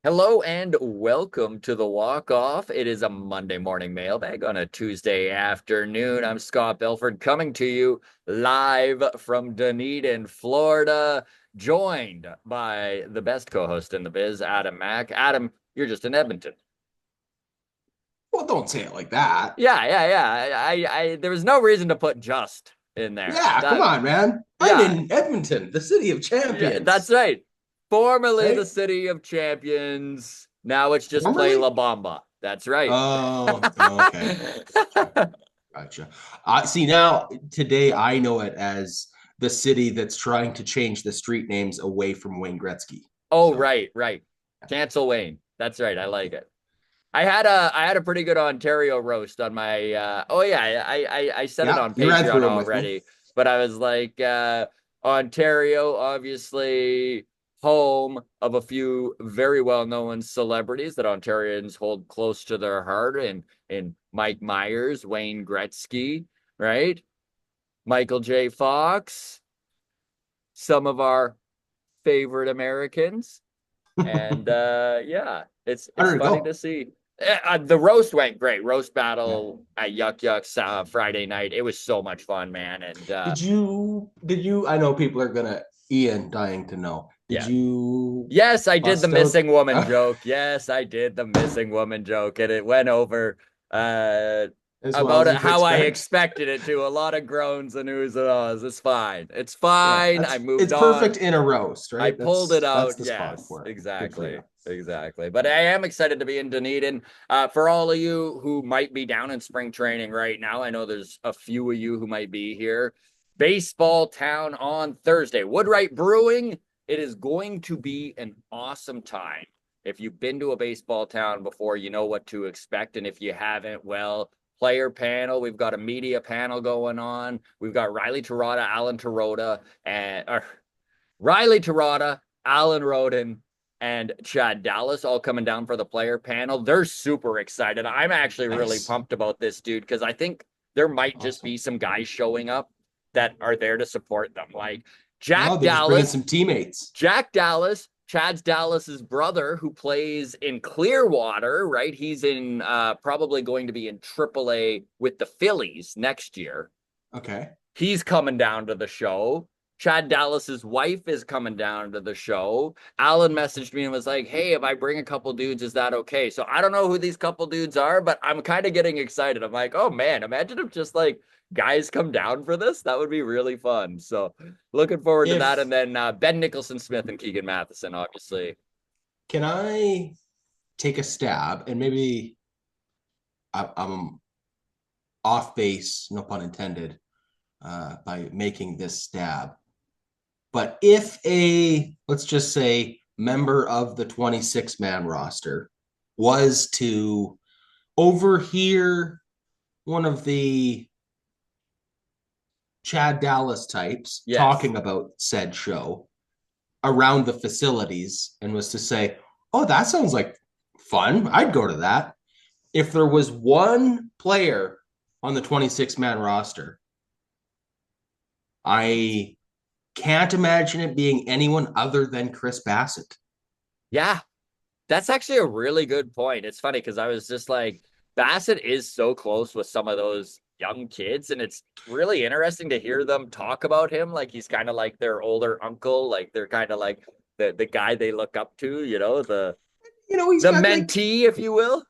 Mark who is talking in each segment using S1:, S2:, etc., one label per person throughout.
S1: Hello and welcome to the Walk Off. It is a Monday morning mailbag on a Tuesday afternoon. I'm Scott Belford coming to you live from Dunedin, Florida, joined by the best co-host in the biz, Adam Mack. Adam, you're just in Edmonton.
S2: Well, don't say it like that.
S1: Yeah. There was no reason to put just in there.
S2: Yeah, come
S1: That,
S2: on, man. I'm
S1: yeah,
S2: in Edmonton, the city of
S1: yeah, that's
S2: champions,
S1: right. Formerly the
S2: right?
S1: city of champions. Now it's just Play La
S2: Formerly?
S1: Bamba. That's right.
S2: Oh, okay. Gotcha. See, now today I know it as the city that's trying to change the street names away from Wayne Gretzky.
S1: Oh,
S2: So,
S1: right. Cancel Wayne. That's right. I like it. I had a pretty good Ontario roast on my oh yeah, I said it
S2: yeah,
S1: on
S2: you ran
S1: Patreon
S2: through them with me.
S1: already, but I was like Ontario, obviously home of a few very well-known celebrities that Ontarians hold close to their heart and Mike Myers, Wayne Gretzky, right? Michael J. Fox, some of our favorite Americans. And yeah,
S2: How
S1: it's
S2: did it
S1: funny to
S2: go?
S1: see. The roast went great. Roast
S2: Yeah.
S1: battle at Yuck Yucks Friday night. It was so much fun, man. And
S2: Did you, I know people are gonna, Ian dying to know. Did
S1: yeah.
S2: you
S1: Yes, I did the
S2: bust out?
S1: missing woman joke. Yes, I did the missing woman joke, and it went over uh
S2: As well
S1: about
S2: as you could
S1: how I
S2: expect.
S1: expected it to. A lot of groans and oohs and ahs. It's fine. It's
S2: Yeah,
S1: fine. I
S2: that's
S1: moved
S2: it's
S1: on.
S2: perfect in a roast,
S1: I
S2: right?
S1: pulled it
S2: That's
S1: out.
S2: the spot
S1: Yes,
S2: for it. Good for you.
S1: exactly. But I am excited to be in Dunedin. For all of you who might be down in spring training right now, I know there's a few of you who might be here. Baseball Town on Thursday. Woodwright Brewing. It is going to be an awesome time. If you've been to a baseball town before, you know what to expect. And if you haven't, well, player panel. We've got a media panel going on. We've got Riley Terada, Alan Terada, and Riley Terada, Alan Roden, and Chad Dallas all coming down for the player panel. They're super excited. I'm actually really
S2: Nice.
S1: pumped about this, dude, because I think there might just
S2: Awesome.
S1: be some guys showing up that are there to support them. Like
S2: Oh,
S1: Jack
S2: they're just bringing
S1: Dallas,
S2: some teammates.
S1: Jack Dallas, Chad's Dallas's brother, who plays in Clearwater, right? He's in probably going to be in AAA with the Phillies next year.
S2: Okay.
S1: He's coming down to the show. Chad Dallas's wife is coming down to the show. Alan messaged me and was like, "Hey, if I bring a couple dudes, is that okay?" So I don't know who these couple dudes are, but I'm kind of getting excited. I'm like, "Oh man, imagine if just like guys come down for this. That would be really fun." So looking forward to that.
S2: If
S1: And then Ben Nicholson Smith and Keegan Matheson, obviously.
S2: can I take a stab and maybe I'm off base, no pun intended, by making this stab. But if a, let's just say, member of the 26-man roster was to overhear one of the Chad Dallas types
S1: Yes.
S2: talking about said show around the facilities and was to say, "Oh, that sounds like fun. I'd go to that." If there was one player on the 26-man roster, I can't imagine it being anyone other than Chris Bassett.
S1: Yeah, that's actually a really good point. It's funny because I was just like, Bassett is so close with some of those young kids, and it's really interesting to hear them talk about him. Like he's kind of like their older uncle, like they're kind of like the guy they look up to,
S2: He's
S1: the
S2: got like,
S1: mentee, if you will.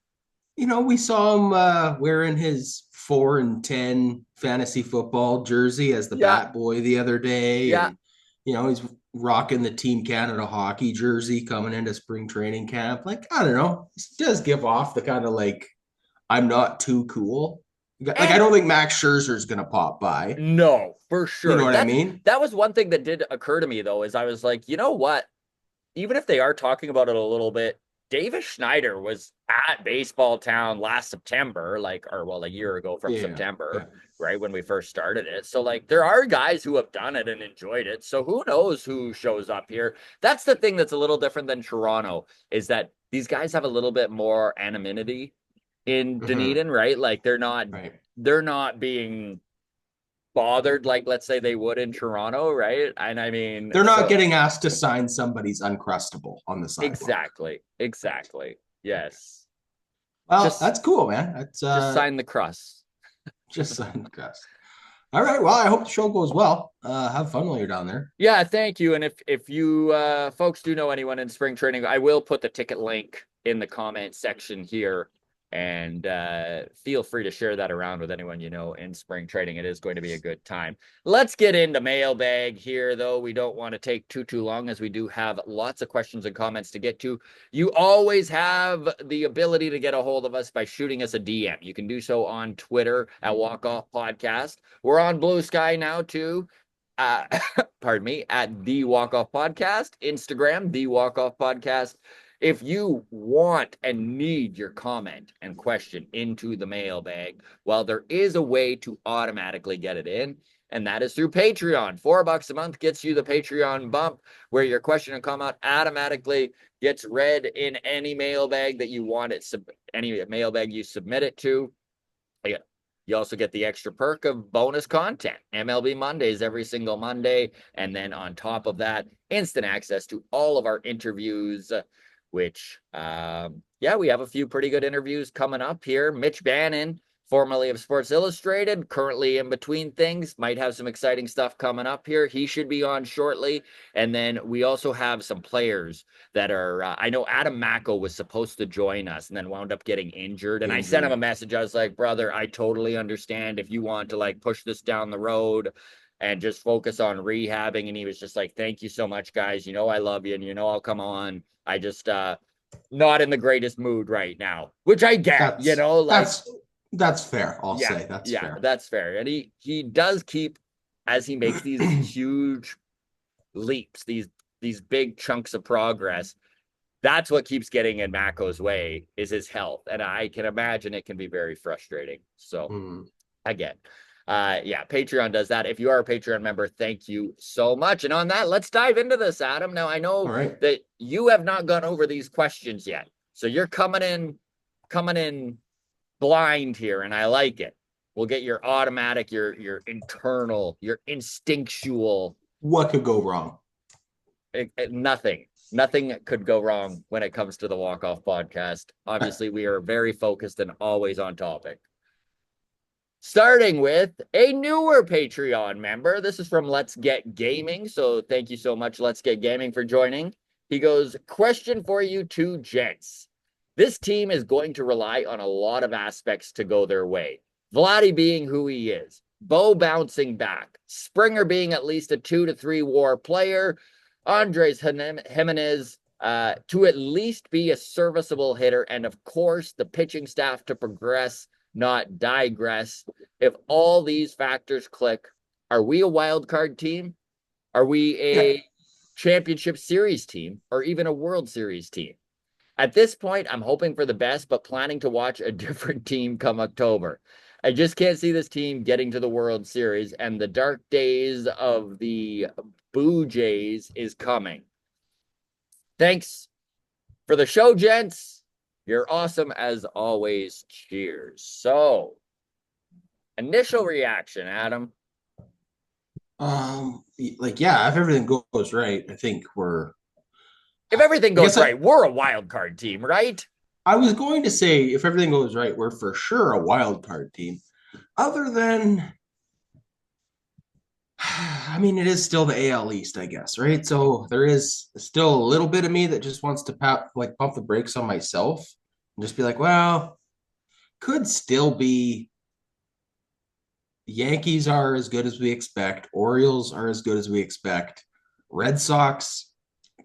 S2: we saw him wearing his 4-10 fantasy football jersey as the
S1: Yeah,
S2: bat boy the other day.
S1: yeah.
S2: And, he's rocking the Team Canada hockey jersey coming into spring training camp. Like, I don't know. It does give off the kind of like, I'm not too cool. Like, I
S1: And
S2: don't think Max Scherzer is going to pop by.
S1: no, for
S2: You know
S1: sure.
S2: what I mean?
S1: That was one thing that did occur to me though, is I was like, you know what? Even if they are talking about it a little bit, Davis Schneider was at Baseball Town last September, or well, a year ago from
S2: Yeah.
S1: September,
S2: Yeah.
S1: right when we first started it. So like there are guys who have done it and enjoyed it. So who knows who shows up here? That's the thing that's a little different than Toronto is that these guys have a little bit more anonymity in
S2: Mm-hmm.
S1: Dunedin, right? Like
S2: Right.
S1: they're not being bothered like let's say they would in Toronto, right? And I mean,
S2: They're not
S1: so
S2: getting asked to sign somebody's uncrustable on the sidewalk.
S1: exactly. Yes.
S2: Well,
S1: Just
S2: that's cool, man. That's
S1: just sign the crust.
S2: just sign the crust. All right. Well, I hope the show goes well. Have fun while you're down there.
S1: Yeah, thank you. And if you folks do know anyone in spring training, I will put the ticket link in the comment section here. And feel free to share that around with anyone you know in spring training. It is going to be a good time. Let's get into mailbag here, though. We don't want to take too long as we do have lots of questions and comments to get to. You always have the ability to get a hold of us by shooting us a DM. You can do so on Twitter at Walk Off Podcast. We're on Blue Sky now, too. Pardon me, at the Walk Off Podcast, Instagram, the Walk Off Podcast. If you want and need your comment and question into the mailbag, well, there is a way to automatically get it in, and that is through Patreon. $4 a month gets you the Patreon bump, where your question and comment automatically gets read in any mailbag that you want it, any mailbag you submit it to. Yeah. You also get the extra perk of bonus content, MLB Mondays every single Monday. And then on top of that, instant access to all of our interviews, which, yeah, we have a few pretty good interviews coming up here. Mitch Bannon, formerly of Sports Illustrated, currently in between things, might have some exciting stuff coming up here. He should be on shortly. And then we also have some players that are, I know Adam Macko was supposed to join us and then wound up getting injured. And I sent him a message. I was like, brother, I totally understand if you want to like push this down the road and just focus on rehabbing. And he was just like, thank you so much, guys. You know, I love you and you know, I'll come on. I just, not in the greatest mood right now, which I get, you
S2: That's
S1: know, like,
S2: that's fair. I'll
S1: yeah,
S2: say that's
S1: yeah,
S2: fair.
S1: that's fair. And he does keep, as he makes these huge leaps, these big chunks of progress. That's what keeps getting in Mako's way is his health, and I can imagine it can be very frustrating. So again, yeah, Patreon does that. If you are a Patreon member, thank you so much. And on that, let's dive into this, Adam. Now I know that you have not gone over these questions yet, so you're coming in blind here, and I like it. We'll get your automatic, your internal, your instinctual.
S2: What could go wrong?
S1: Nothing could go wrong when it comes to the Walk Off Podcast. Obviously, we are very focused and always on topic. Starting with a newer Patreon member. This is from Let's Get Gaming. So thank you so much, Let's Get Gaming, for joining. He goes, question for you two gents. This team is going to rely on a lot of aspects to go their way. Vladdy being who he is, Bo bouncing back, Springer being at least a 2 to 3 WAR player, Andres Jimenez to at least be a serviceable hitter, and of course the pitching staff to progress, not digress. If all these factors click, are we a wild card team? Are we a championship series team or even a World Series team? At this point, I'm hoping for the best, but planning to watch a different team come October. I just can't see this team getting to the World Series, and the dark days of the Boo Jays is coming. Thanks for the show, gents. You're awesome as always. Cheers. So, initial reaction, Adam.
S2: Like, yeah, if everything goes right, I think we're.
S1: If everything goes right, we're a wild card team, right?
S2: I was going to say, if everything goes right, we're for sure a wild card team. Other than, I mean, it is still the AL East, I guess, right? So there is still a little bit of me that just wants to pump the brakes on myself and just be like, well, could still be. Yankees are as good as we expect. Orioles are as good as we expect. Red Sox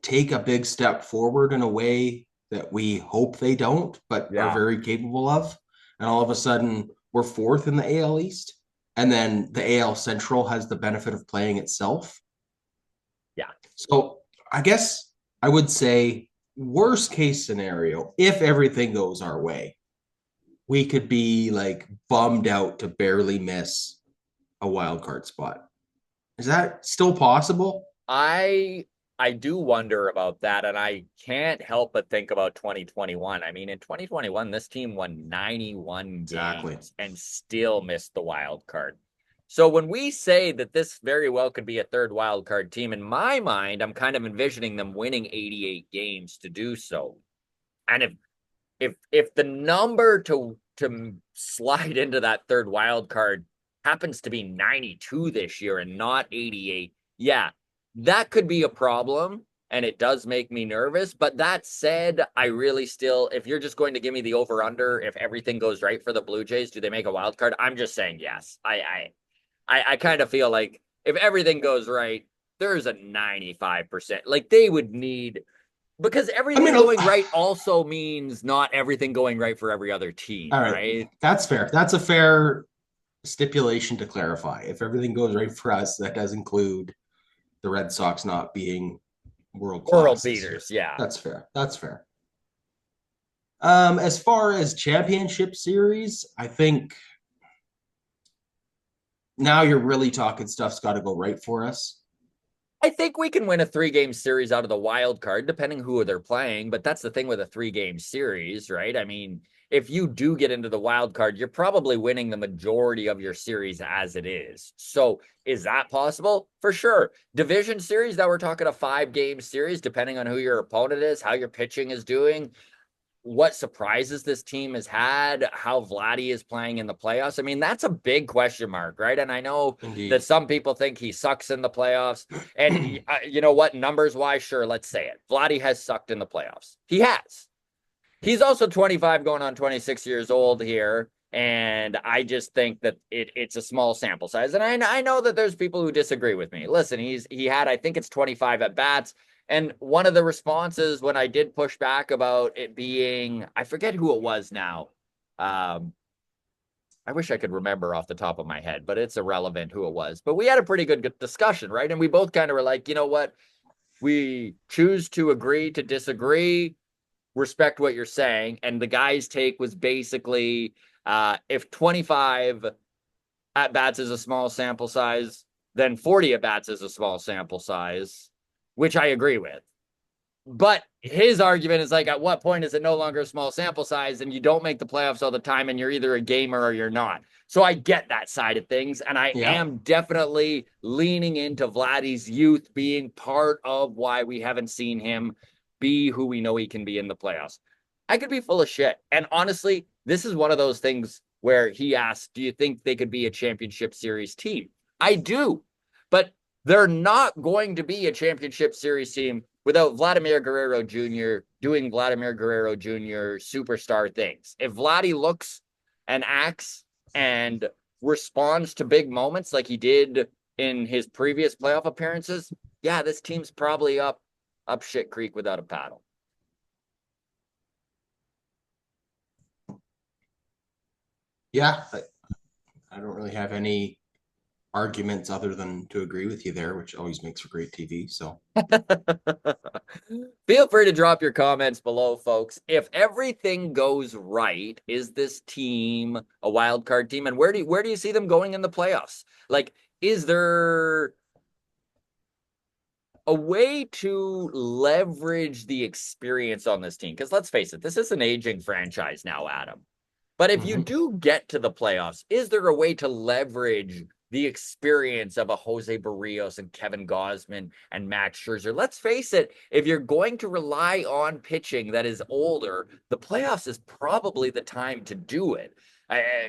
S2: take a big step forward in a way that we hope they don't, but are very capable of. And all of a sudden, we're fourth in the AL East. And then the AL Central has the benefit of playing itself.
S1: Yeah.
S2: So I guess I would say worst case scenario, if everything goes our way, we could be like bummed out to barely miss a wild card spot. Is that still possible?
S1: I do wonder about that, and I can't help but think about 2021. I mean, in 2021, this team won 91 games and still missed the wild card. So when we say that this very well could be a third wild card team, in my mind, I'm kind of envisioning them winning 88 games to do so. And if the number to slide into that third wild card happens to be 92 this year and not 88, yeah, that could be a problem. And it does make me nervous. But that said, I really still, if you're just going to give me the over under, if everything goes right for the Blue Jays, do they make a wild card? I'm just saying yes. I kind of feel like if everything goes right, there's a 95%. Like they would need, because
S2: I mean,
S1: everything going right also means not everything going right for every other team,
S2: all right,
S1: right?
S2: that's fair. That's a fair stipulation to clarify. If everything goes right for us, that does include the Red Sox not being world
S1: World
S2: class this year.
S1: beaters, yeah.
S2: That's fair. That's fair. As far as championship series, I think now you're really talking stuff's got to go right for us.
S1: I think we can win a 3-game series out of the wild card, depending who they're playing. But that's the thing with a 3-game series, right? I mean, if you do get into the wild card, you're probably winning the majority of your series as it is. So is that possible? For sure. Division series, that we're talking a 5-game series, depending on who your opponent is, how your pitching is doing, what surprises this team has had, how Vladdy is playing in the playoffs. I mean, that's a big question mark, right? And I know that
S2: Indeed.
S1: some people think he sucks in the playoffs. And you know what? Numbers wise, sure, let's say it. Vladdy has sucked in the playoffs. He has. He's also 25 going on 26 years old here. And I just think that it's a small sample size. And I know that there's people who disagree with me. Listen, he had, I think it's 25 at bats. And one of the responses when I did push back about it being, I forget who it was now. I wish I could remember off the top of my head, but it's irrelevant who it was. But we had a pretty good discussion, right? And we both kind of were like, you know what? We choose to agree to disagree, respect what you're saying. And the guy's take was basically if 25 at bats is a small sample size, then 40 at bats is a small sample size, which I agree with. But his argument is like, at what point is it no longer a small sample size and you don't make the playoffs all the time and you're either a gamer or you're not? So I get that side of things. And I
S2: Yeah.
S1: am definitely leaning into Vladdy's youth being part of why we haven't seen him be who we know he can be in the playoffs. I could be full of shit. And honestly, this is one of those things where he asked, do you think they could be a championship series team? I do. But they're not going to be a championship series team without Vladimir Guerrero Jr. doing Vladimir Guerrero Jr. superstar things. If Vladdy looks and acts and responds to big moments like he did in his previous playoff appearances, yeah, this team's probably up shit creek without a paddle.
S2: Yeah. I don't really have any arguments other than to agree with you there, which always makes for great TV. So
S1: Feel free to drop your comments below, folks. If everything goes right, is this team a wild card team? And where do you see them going in the playoffs? Like, is there a way to leverage the experience on this team? Because let's face it, this is an aging franchise now, Adam. But if you do get to the playoffs, is there a way to leverage the experience of a Jose Barrios and Kevin Gausman and Max Scherzer? Let's face it, if you're going to rely on pitching that is older, the playoffs is probably the time to do it.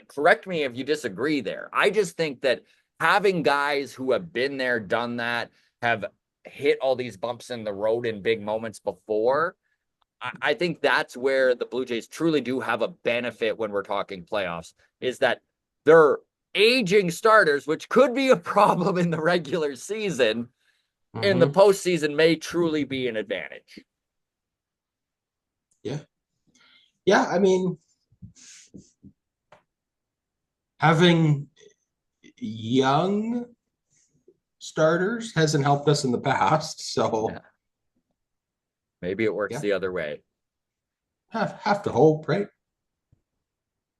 S1: Correct me if you disagree there. I just think that having guys who have been there, done that, have hit all these bumps in the road in big moments before, I think that's where the Blue Jays truly do have a benefit when we're talking playoffs, is that they're aging starters, which could be a problem in the regular season, in the postseason may truly be an advantage.
S2: Yeah. Yeah. I mean, having young starters hasn't helped us in the past. So
S1: Yeah. Maybe it works
S2: yeah,
S1: the other way.
S2: have to hope, right?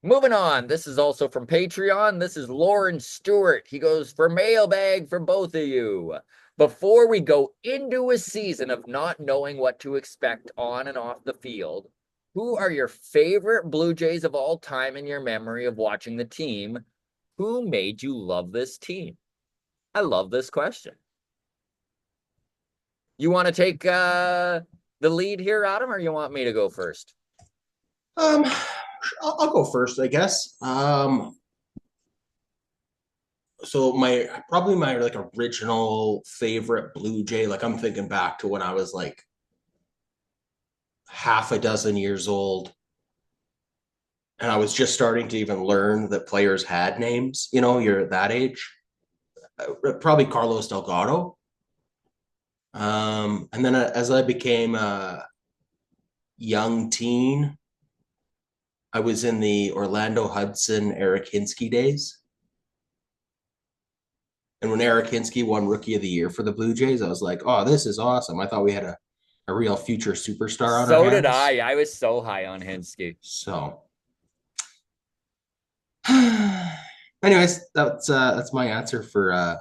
S1: Moving on, this is also from Patreon. This is Lauren Stewart. He goes, for mailbag for both of you. Before we go into a season of not knowing what to expect on and off the field, who are your favorite Blue Jays of all time in your memory of watching the team? Who made you love this team? I love this question. You want to take the lead here, Adam, or you want me to go first?
S2: Um, I'll go first, I guess. So my like original favorite Blue Jay, like I'm thinking back to when I was like half a dozen years old, and I was just starting to even learn that players had names. You know, you're at that age. Probably Carlos Delgado. And then as I became a young teen, I was in the Orlando Hudson Eric Hinsky days. And when Eric Hinsky won Rookie of the Year for the Blue Jays, I was like, oh, this is awesome. I thought we had a real future superstar on our
S1: So did
S2: hands.
S1: I. I was so high on Hinsky.
S2: So, anyways, that's my answer for
S1: I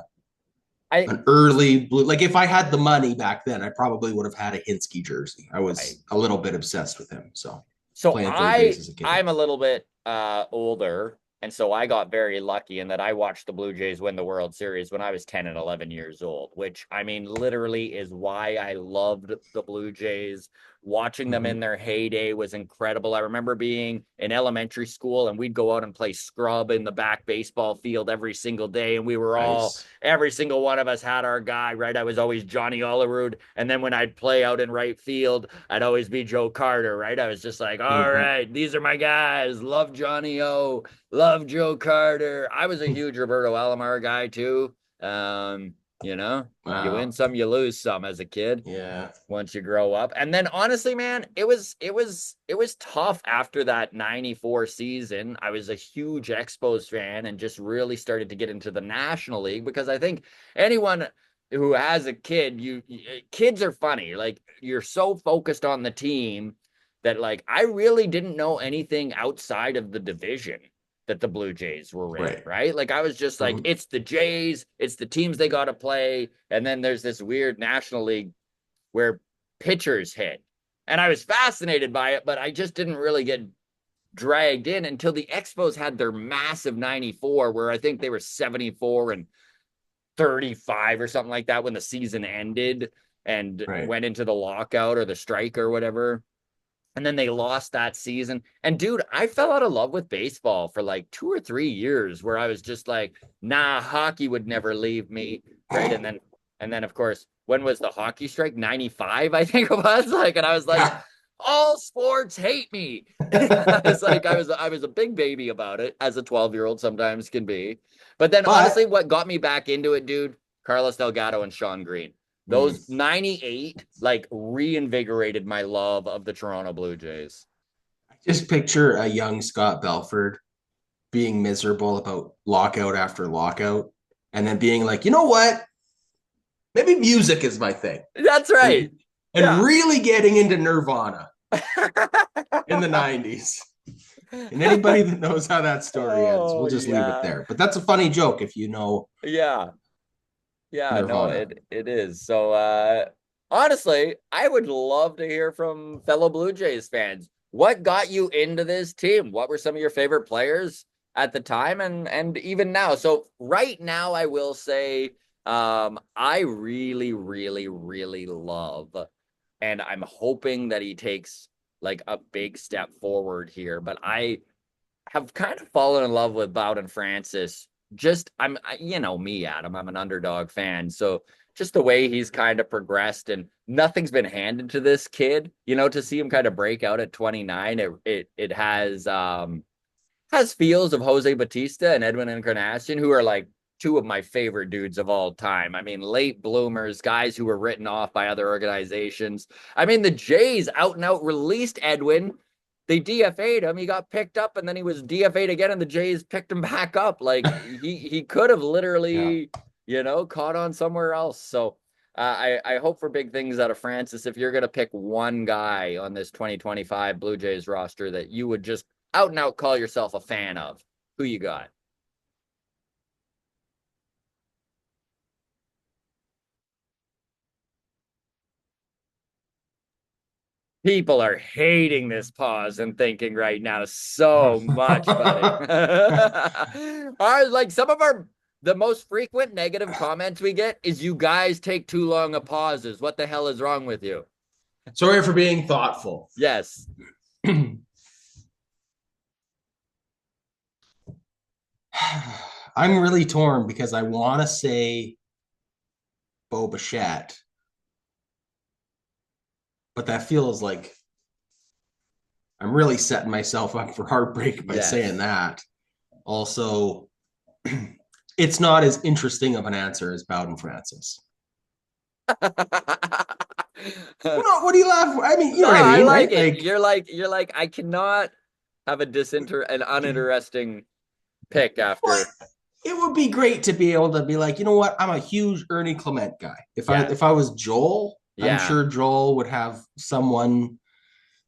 S2: an early blue. Like if I had the money back then, I probably would have had a Hinsky jersey. I
S1: right.
S2: was a little bit obsessed with him. So
S1: So
S2: playing third base
S1: I
S2: as a kid.
S1: I'm a little bit older, and so I got very lucky in that I watched the Blue Jays win the World Series when I was 10 and 11 years old, which I mean literally is why I loved the Blue Jays. Watching them in
S2: Mm-hmm.
S1: their heyday was incredible. I remember being in elementary school and we'd go out and play scrub in the back baseball field every single day, and we were all
S2: Nice.
S1: every single one of us had our guy, right? I was always Johnny Olerud. And then when I'd play out in right field, I'd always be Joe Carter, right? I was just like, all
S2: Mm-hmm.
S1: right, these are my guys. Love Johnny O, love Joe Carter. I was a huge Roberto Alomar guy too. You know, you win
S2: Wow.
S1: some, you lose some as a kid
S2: Yeah.
S1: once you grow up. And then honestly, man, it was tough after that 94 season. I was a huge Expos fan and just really started to get into the National League because I think anyone who has a kid, kids are funny. Like you're so focused on the team that like I really didn't know anything outside of the division that the Blue Jays were in,
S2: Right.
S1: right? Like I was just like,
S2: Mm-hmm.
S1: it's the Jays, it's the teams they got to play, and then there's this weird National League where pitchers hit. And I was fascinated by it, but I just didn't really get dragged in until the Expos had their massive 94, where I think they were 74 and 35 or something like that when the season ended and
S2: Right.
S1: went into the lockout or the strike or whatever. And then they lost that season. And dude, I fell out of love with baseball for like 2 or 3 years where I was just like, nah, hockey would never leave me. Right. And then of course, when was the hockey strike? 95, I think it was. Like, and I was like,
S2: Yeah.
S1: all sports hate me. I was like, I was a big baby about it, as a 12-year-old sometimes can be. But then honestly,
S2: But
S1: what got me back into it, dude, Carlos Delgado and Sean Green. Those
S2: mm,
S1: 98 like reinvigorated my love of the Toronto Blue Jays.
S2: just picture a young Scott Belford being miserable about lockout after lockout and then being like, you know what? Maybe music is my thing.
S1: That's right.
S2: And
S1: Yeah.
S2: really getting into Nirvana in the 90s. And anybody that knows how that story ends,
S1: Oh
S2: we'll just leave it
S1: yeah.
S2: there. But that's a funny joke if you know
S1: Yeah. Yeah, no,
S2: Nirvana.
S1: it is. So honestly, I would love to hear from fellow Blue Jays fans. What got you into this team? What were some of your favorite players at the time and even now? So right now I will say I really, really, really love, and I'm hoping that he takes like a big step forward here, but I have kind of fallen in love with Bowden Francis. Just you know me, Adam. I'm an underdog fan, so just the way he's kind of progressed, and nothing's been handed to this kid. You know, to see him kind of break out at 29, it has feels of Jose Batista and Edwin Encarnacion, who are like two of my favorite dudes of all time. I mean, late bloomers, guys who were written off by other organizations. I mean, the Jays out and out released Edwin. They DFA'd him. He got picked up, and then he was DFA'd again, and the Jays picked him back up. Like he could have
S2: Yeah.
S1: literally, caught on somewhere else. So I hope for big things out of Francis. If you're gonna pick one guy on this 2025 Blue Jays roster that you would just out and out call yourself a fan of, who you got? People are hating this pause and thinking right now so much, buddy. Like some of our the most frequent negative comments we get is you guys take too long of pauses. What the hell is wrong with you?
S2: Sorry for being thoughtful.
S1: Yes.
S2: I'm really torn because I want to say Bo Bichette, but that feels like I'm really setting myself up for heartbreak by saying
S1: Yes.
S2: that. Also, it's not as interesting of an answer as Bowden Francis. What do you laugh for? I mean, you
S1: No,
S2: know what I
S1: I
S2: mean,
S1: like
S2: right?
S1: it.
S2: Like,
S1: You're like, I cannot have an uninteresting pick
S2: well,
S1: after.
S2: it would be great to be able to be like, you know what? I'm a huge Ernie Clement guy.
S1: Yeah.
S2: If I was Joel, I'm
S1: Yeah.
S2: sure Joel would have someone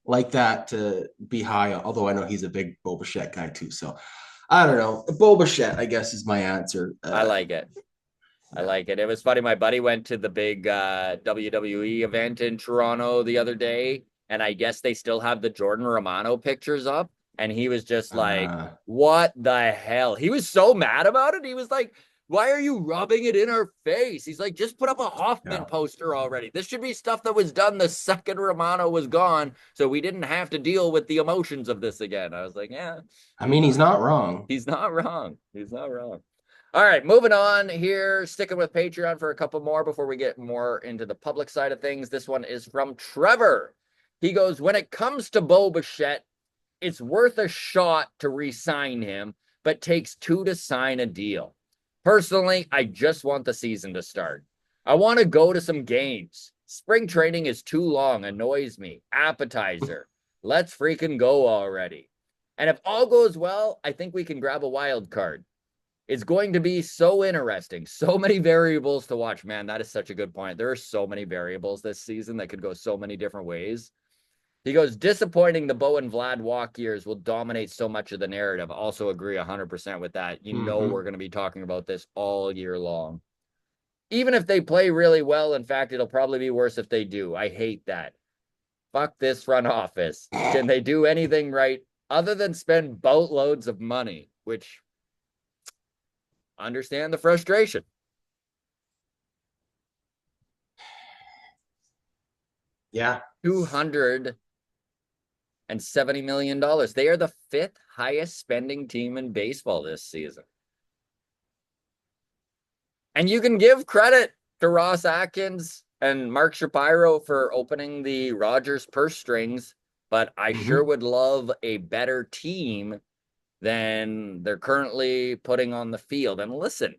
S2: like that to be high on, although I know he's a big Bo Bichette guy too. So I don't know. Bo Bichette, I guess, is my answer.
S1: I like it. I
S2: Yeah.
S1: like it. It was funny. My buddy went to the big WWE event in Toronto the other day, and I guess they still have the Jordan Romano pictures up. And he was just like,
S2: Uh,
S1: what the hell? He was so mad about it. He was like, why are you rubbing it in our face? He's like, just put up a Hoffman
S2: yeah.
S1: poster already. This should be stuff that was done the second Romano was gone, so we didn't have to deal with the emotions of this again. I was like, yeah,
S2: I mean, he's not wrong.
S1: he's not wrong. He's not wrong. All right, moving on here, sticking with Patreon for a couple more before we get more into the public side of things. This one is from Trevor. He goes, when it comes to Bo Bichette, it's worth a shot to re-sign him, but takes two to sign a deal. Personally, I just want the season to start. I want to go to some games. Spring training is too long, annoys me. Appetizer. Let's freaking go already. And if all goes well, I think we can grab a wild card. It's going to be so interesting. So many variables to watch. Man, that is such a good point. There are so many variables this season that could go so many different ways. He goes, disappointing the Bo and Vlad walk years will dominate so much of the narrative. Also agree 100% with that. You know,
S2: Mm-hmm.
S1: we're going to be talking about this all year long. Even if they play really well, in fact, it'll probably be worse if they do. I hate that. Fuck this front office. Can they do anything right other than spend boatloads of money? Which, understand the frustration.
S2: Yeah.
S1: $270 million. They are the fifth highest spending team in baseball this season. And you can give credit to Ross Atkins and Mark Shapiro for opening the Rogers purse strings, but I sure
S2: Mm-hmm.
S1: would love a better team than they're currently putting on the field. And listen,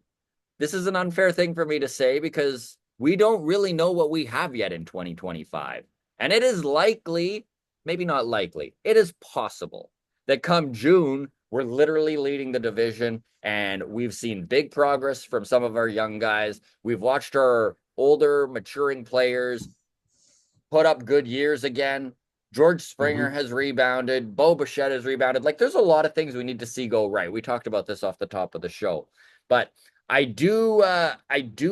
S1: this is an unfair thing for me to say because we don't really know what we have yet in 2025. And it is likely, maybe not likely, it is possible that come June, we're literally leading the division and we've seen big progress from some of our young guys. We've watched our older, maturing players put up good years again. George Springer
S2: Mm-hmm.
S1: has rebounded. Bo Bichette has rebounded. Like, there's a lot of things we need to see go right. We talked about this off the top of the show, but I do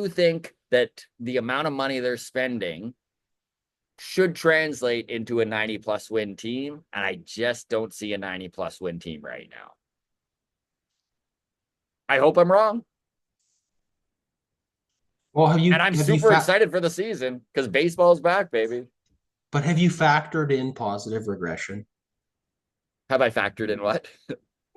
S1: think that the amount of money they're spending should translate into a 90 plus win team, and I just don't see a 90 plus win team right now. I hope I'm wrong,
S2: Well,
S1: and I'm super excited for the season because baseball's back, baby.
S2: have you factored in positive regression?
S1: Have I factored in what?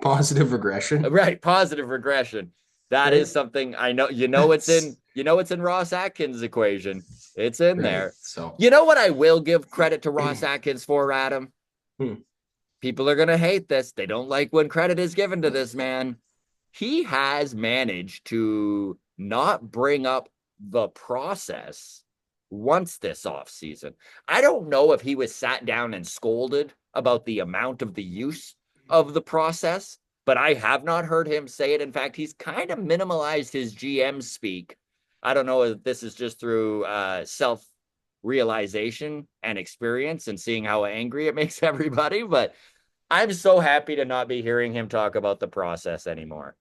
S2: Positive regression,
S1: Right, positive regression. That is
S2: right?
S1: something I know.
S2: That's
S1: You know it's in Ross Atkins' equation. It's in
S2: right.
S1: there.
S2: So,
S1: You know what I will give credit to Ross Atkins for, Adam?
S2: hmm.
S1: People are gonna hate this. They don't like when credit is given to this man. He has managed to not bring up the process once this off season. I don't know if he was sat down and scolded about the amount of the use of the process, but I have not heard him say it. In fact, he's kind of minimalized his GM speak. I don't know if this is just through self realization and experience and seeing how angry it makes everybody, but I'm so happy to not be hearing him talk about the process anymore.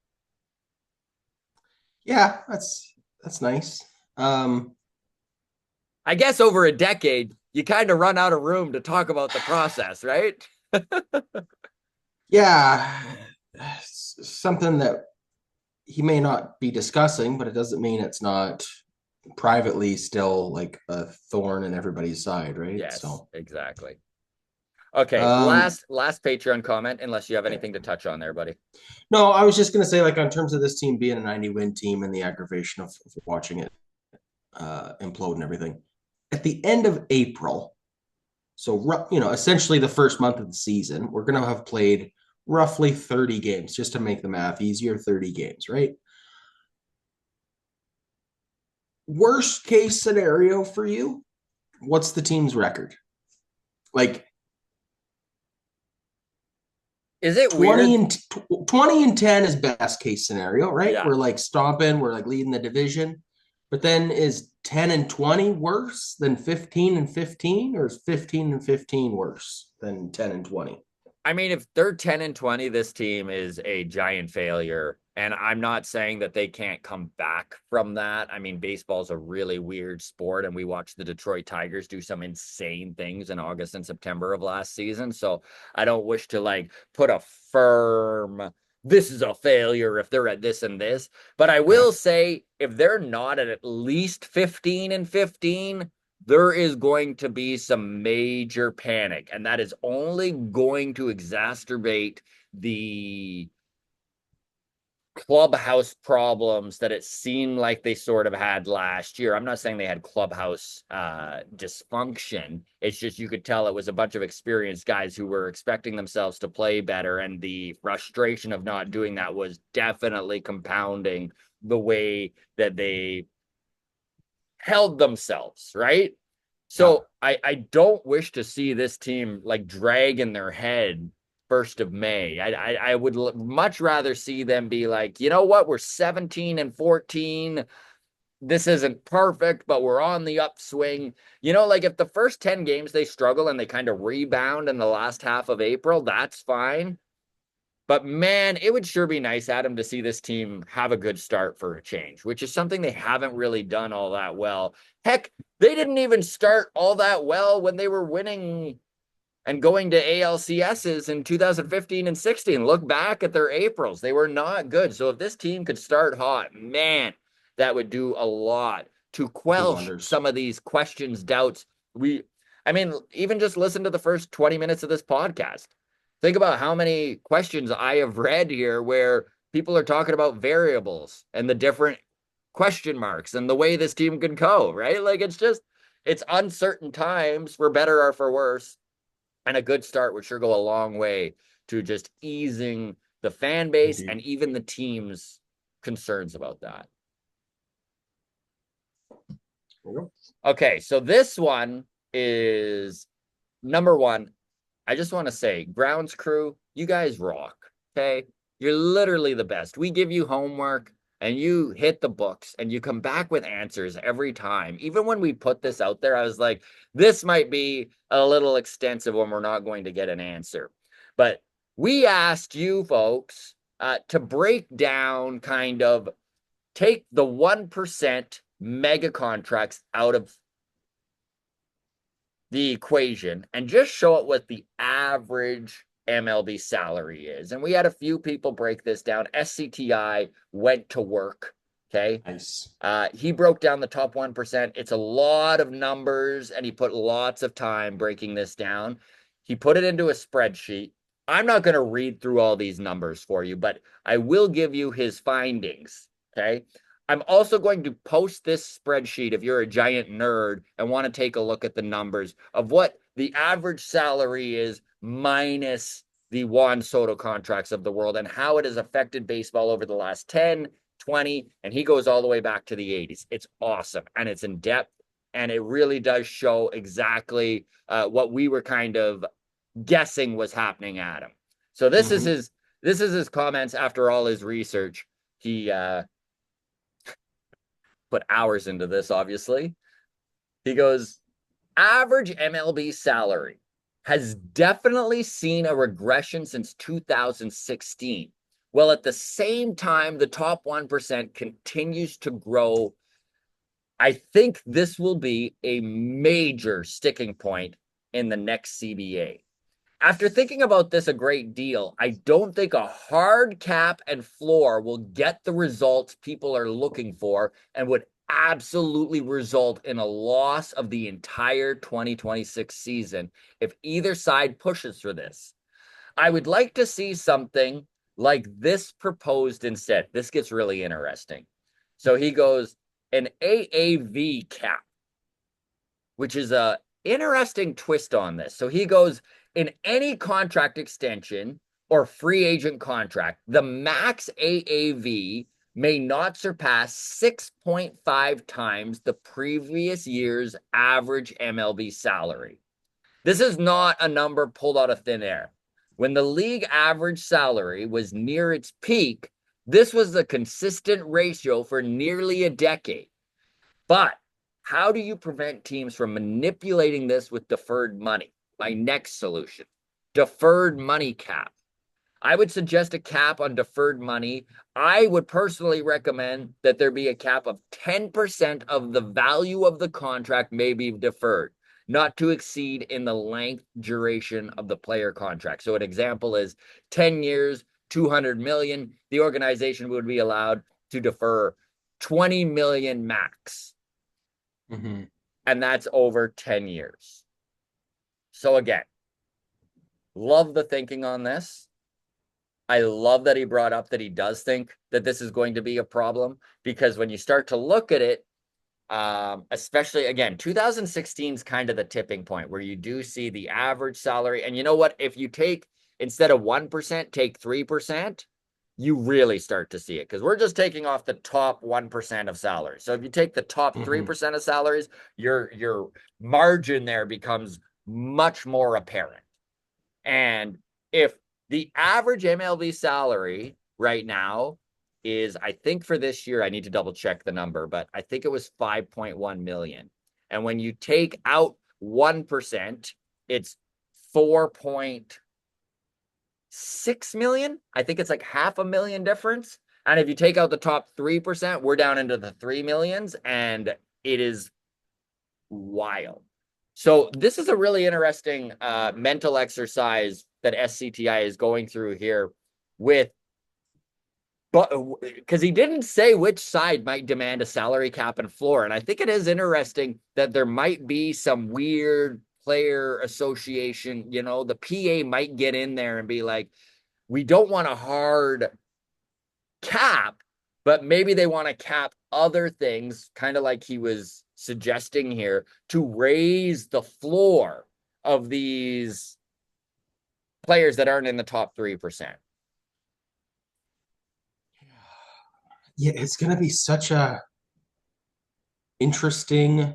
S2: Yeah, that's nice.
S1: I guess over a decade, you kind of run out of room to talk about the process, right?
S2: Yeah, something that he may not be discussing, but it doesn't mean it's not privately still like a thorn in everybody's side, right?
S1: Yes,
S2: So,
S1: exactly. Okay,
S2: um,
S1: last Patreon comment, unless you have anything to touch on there, buddy.
S2: no, I was just gonna say, like, on terms of this team being a 90-win team and the aggravation of watching it implode and everything. At the end of April, so essentially the first month of the season, we're gonna have played roughly 30 games, just to make the math easier, 30 games, right? Worst case scenario for you, what's the team's record? Like
S1: Is it
S2: 20
S1: weird?
S2: and 20 and 10 is best case scenario, right?
S1: Yeah.
S2: We're like stomping, we're like leading the division. But then is 10 and 20 worse than 15 and 15, or is 15 and 15 worse than 10 and 20?
S1: I mean, if they're 10 and 20, this team is a giant failure. And I'm not saying that they can't come back from that. I mean, baseball's a really weird sport, and we watched the Detroit Tigers do some insane things in August and September of last season. So I don't wish to like put a firm, this is a failure if they're at this and this. But I will say, if they're not at least 15 and 15, there is going to be some major panic, and that is only going to exacerbate the clubhouse problems that it seemed like they sort of had last year. I'm not saying they had clubhouse dysfunction. It's just you could tell it was a bunch of experienced guys who were expecting themselves to play better, and the frustration of not doing that was definitely compounding the way that they held themselves, right?
S2: Yeah.
S1: So I don't wish to see this team like dragging their head 1st of May. I would much rather see them be like, you know what, we're 17 and 14. This isn't perfect, but we're on the upswing. You know, like if the first 10 games they struggle and they kind of rebound in the last half of April, that's fine. But man, it would sure be nice, Adam, to see this team have a good start for a change, which is something they haven't really done all that well. Heck, they didn't even start all that well when they were winning and going to ALCSs in 2015 and 16. Look back at their Aprils. They were not good. So if this team could start hot, man, that would do a lot to
S2: Do
S1: quelch
S2: wonders.
S1: some of these questions, doubts. I mean, even just listen to the first 20 minutes of this podcast. Think about how many questions I have read here where people are talking about variables and the different question marks and the way this team could go, right? Like it's uncertain times for better or for worse. And a good start would sure go a long way to just easing the fan base
S2: Indeed.
S1: and even the team's concerns about that. Okay, so this one is number one. I just want to say, grounds crew, you guys rock. Okay. You're literally the best. We give you homework and you hit the books and you come back with answers every time. Even when we put this out there, I was like, this might be a little extensive when we're not going to get an answer. But we asked you folks to break down kind of take the 1% mega contracts out of the equation and just show it what the average MLB salary is. And we had a few people break this down. SCTI went to work. Okay.
S2: Nice.
S1: He broke down the top 1%. It's a lot of numbers, and he put lots of time breaking this down. He put it into a spreadsheet. I'm not going to read through all these numbers for you, but I will give you his findings. Okay. I'm also going to post this spreadsheet if you're a giant nerd and want to take a look at the numbers of what the average salary is minus the Juan Soto contracts of the world and how it has affected baseball over the last 10, 20, and he goes all the way back to the 80s. It's awesome, and it's in depth, and it really does show exactly what we were kind of guessing was happening at him. So
S2: Mm-hmm.
S1: this is his comments after all his research. He put hours into this, obviously. He goes, average MLB salary has definitely seen a regression since 2016. Well, at the same time, the top 1% continues to grow I think this will be a major sticking point in the next CBA. After thinking about this a great deal, I don't think a hard cap and floor will get the results people are looking for and would absolutely result in a loss of the entire 2026 season if either side pushes for this. I would like to see something like this proposed instead. This gets really interesting. So he goes, an AAV cap, which is a interesting twist on this. So he goes, in any contract extension or free agent contract, the max AAV may not surpass 6.5 times the previous year's average MLB salary. This is not a number pulled out of thin air. When the league average salary was near its peak, this was a consistent ratio for nearly a decade. But how do you prevent teams from manipulating this with deferred money? My next solution, deferred money cap. I would suggest a cap on deferred money. I would personally recommend that there be a cap of 10% of the value of the contract may be deferred, not to exceed in the length duration of the player contract. So an example is 10 years, 200 million. The organization would be allowed to defer 20 million max.
S2: Mm-hmm.
S1: And that's over 10 years. So again, love the thinking on this. I love that he brought up that he does think that this is going to be a problem, because when you start to look at it, especially again, 2016 is kind of the tipping point where you do see the average salary. And you know what? If you take, instead of 1%, take 3%, you really start to see it, because we're just taking off the top 1% of salaries. So if you take the top 3% of salaries, your margin there becomes much more apparent. And if the average MLB salary right now is, I think for this year, I need to double check the number, but I think it was 5.1 million. And when you take out 1%, it's 4.6 million. I think it's like half a million difference. And if you take out the top 3%, we're down into the 3 millions, and it is wild. So this is a really interesting mental exercise that SCTI is going through here with, but because he didn't say which side might demand a salary cap and floor. And I think it is interesting that there might be some weird player association, the PA might get in there and be like, we don't want a hard cap, but maybe they want to cap other things, kind of like he was suggesting here, to raise the floor of these players that aren't in the top 3%.
S2: Yeah, it's going to be such a interesting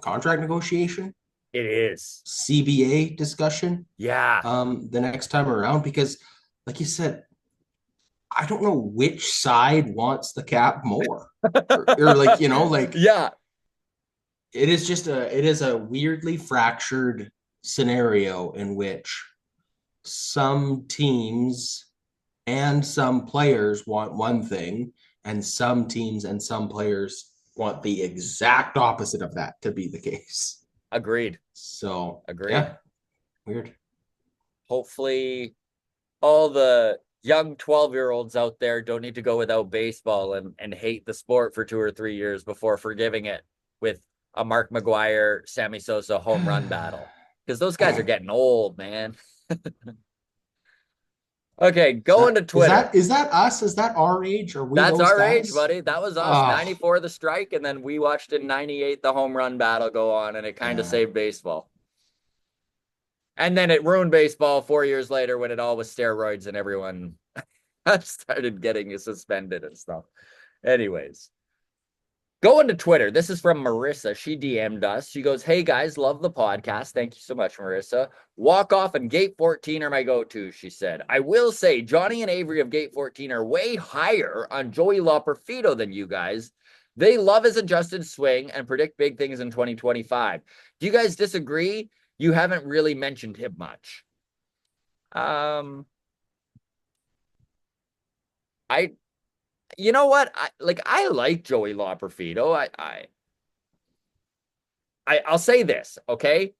S2: contract negotiation,
S1: It is.
S2: CBA discussion,
S1: Yeah.
S2: the next time around, because like you said, I don't know which side wants the cap more, or like, like
S1: Yeah.
S2: it is a weirdly fractured scenario in which some teams and some players want one thing, and some teams and some players want the exact opposite of that to be the case.
S1: Agreed.
S2: So,
S1: Agreed.
S2: yeah, weird.
S1: Hopefully all the young 12-year-olds out there don't need to go without baseball and hate the sport for 2 or 3 years before forgiving it with a Mark McGwire, Sammy Sosa home run battle. Because those guys are getting old, man. Okay, going to Twitter.
S2: Is that us? Is that our age? Are we
S1: That's
S2: those
S1: our age,
S2: guys?
S1: buddy. That was us. 94 the strike, and then we watched in 98 the home run battle go on, and it kind of saved baseball. And then it ruined baseball 4 years later when it all was steroids and everyone started getting suspended and stuff. Anyways, going to Twitter. This is from Marissa. She DM'd us. She goes, "Hey guys, love the podcast. Thank you so much, Marissa. Walk Off and Gate 14 are my go-tos," she said. "I will say Johnny and Avery of Gate 14 are way higher on Joey Loperfido than you guys. They love his adjusted swing and predict big things in 2025. Do you guys disagree? You haven't really mentioned him much." I You know what? I like Joey Loperfido. I'll say this, okay?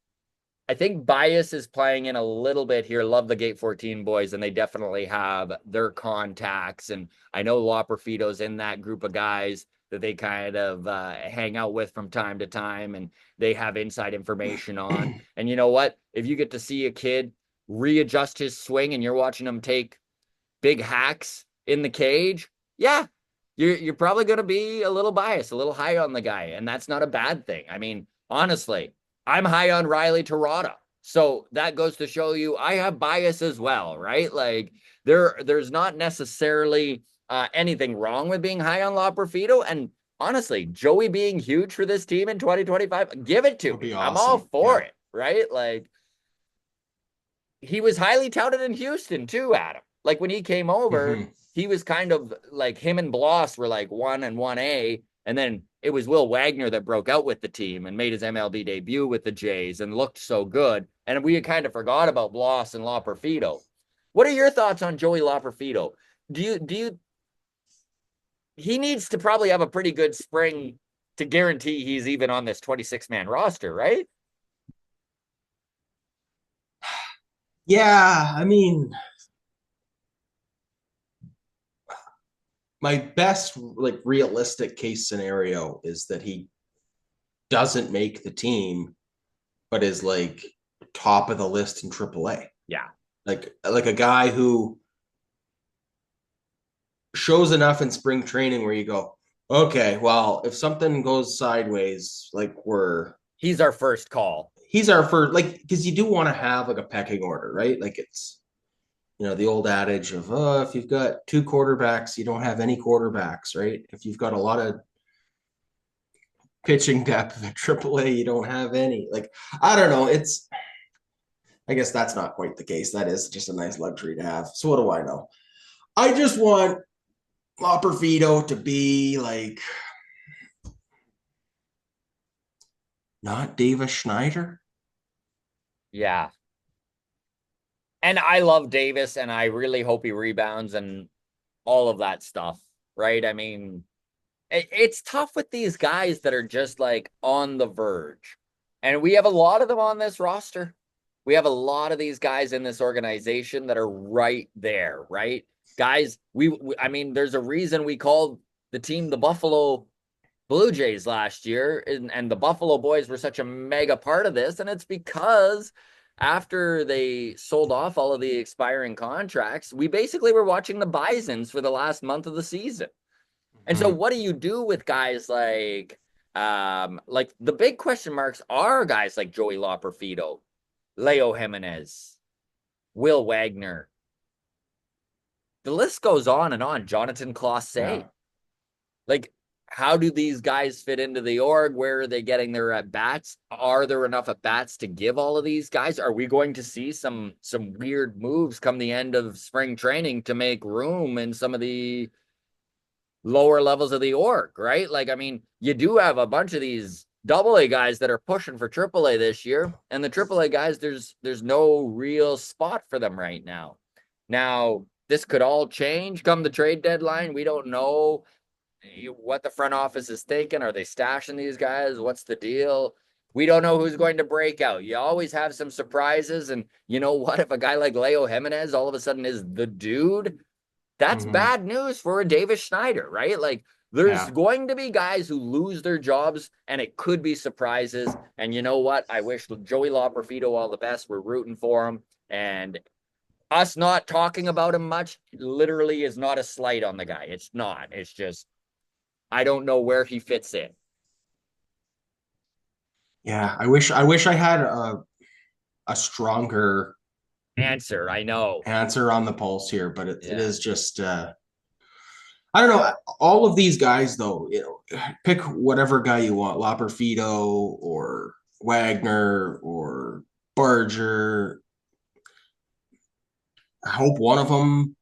S1: I think bias is playing in a little bit here. Love the Gate 14 boys, and they definitely have their contacts. And I know Loperfido's in that group of guys that they kind of hang out with from time to time, and they have inside information on. And you know what? If you get to see a kid readjust his swing and you're watching him take big hacks in the cage, yeah, you're probably going to be a little biased, a little high on the guy, and that's not a bad thing. I mean, honestly, I'm high on Riley Terada. So that goes to show you I have bias as well, right? Like there's not necessarily anything wrong with being high on Loperfido. And honestly, Joey being huge for this team in 2025, give it to
S2: Would
S1: me.
S2: be
S1: I'm all
S2: awesome.
S1: for
S2: Yeah.
S1: it, right? Like he was highly touted in Houston too, Adam. Like when he came over,
S2: Mm-hmm.
S1: he was kind of like him and Bloss were like 1 and 1A. And then it was Will Wagner that broke out with the team and made his MLB debut with the Jays and looked so good. And we kind of forgot about Bloss and Loperfido. What are your thoughts on Joey Loperfido? Do you he needs to probably have a pretty good spring to guarantee he's even on this 26-man roster, right?
S2: Yeah, I mean, my best like realistic case scenario is that he doesn't make the team, but is like top of the list in AAA.
S1: Yeah.
S2: Like a guy who shows enough in spring training where you go, okay, well, if something goes sideways, like
S1: He's our first call.
S2: he's our first, like, because you do want to have like a pecking order, right? Like it's the old adage of, oh, if you've got two quarterbacks, you don't have any quarterbacks, right? If you've got a lot of pitching depth at AAA, you don't have any. Like, I don't know. I guess that's not quite the case. That is just a nice luxury to have. So what do I know? I just want Loperfido to be like not Davis Schneider.
S1: Yeah. And I love Davis, and I really hope he rebounds and all of that stuff, right? I mean, it's tough with these guys that are just like on the verge. And we have a lot of them on this roster. We have a lot of these guys in this organization that are right there, right? Guys, I mean, there's a reason we called the team the Buffalo Blue Jays last year, and the Buffalo boys were such a mega part of this. And it's because after they sold off all of the expiring contracts, we basically were watching the Bisons for the last month of the season. And so
S2: Mm-hmm.
S1: what do you do with guys like the big question marks are guys like Joey Loperfido, Leo Jimenez, Will Wagner. The list goes on and on. Jonathan
S2: Yeah.
S1: Clase. Like, how do these guys fit into the org? Where are they getting their at bats? Are there enough at bats to give all of these guys? Are we going to see some weird moves come the end of spring training to make room in some of the lower levels of the org, right? Like, I mean, you do have a bunch of these double A guys that are pushing for triple A this year, and the triple A guys, there's no real spot for them right now. Now, this could all change come the trade deadline. We don't know what the front office is thinking. Are they stashing these guys? What's the deal? We don't know who's going to break out. You always have some surprises. And you know what? If a guy like Leo Jimenez all of a sudden is the dude, that's
S2: Mm-hmm.
S1: bad news for a Davis Schneider, right? Like there's
S2: Yeah.
S1: going to be guys who lose their jobs and it could be surprises. And you know what? I wish Joey Loperfido all the best. We're rooting for him. And us not talking about him much literally is not a slight on the guy. It's not. It's just, I don't know where he fits in.
S2: Yeah. I wish I had a stronger
S1: Answer, I know.
S2: answer on the pulse here, but it
S1: Yeah.
S2: is just I don't know. All of these guys, though, pick whatever guy you want, Loperfido or Wagner or Barger. I hope one of them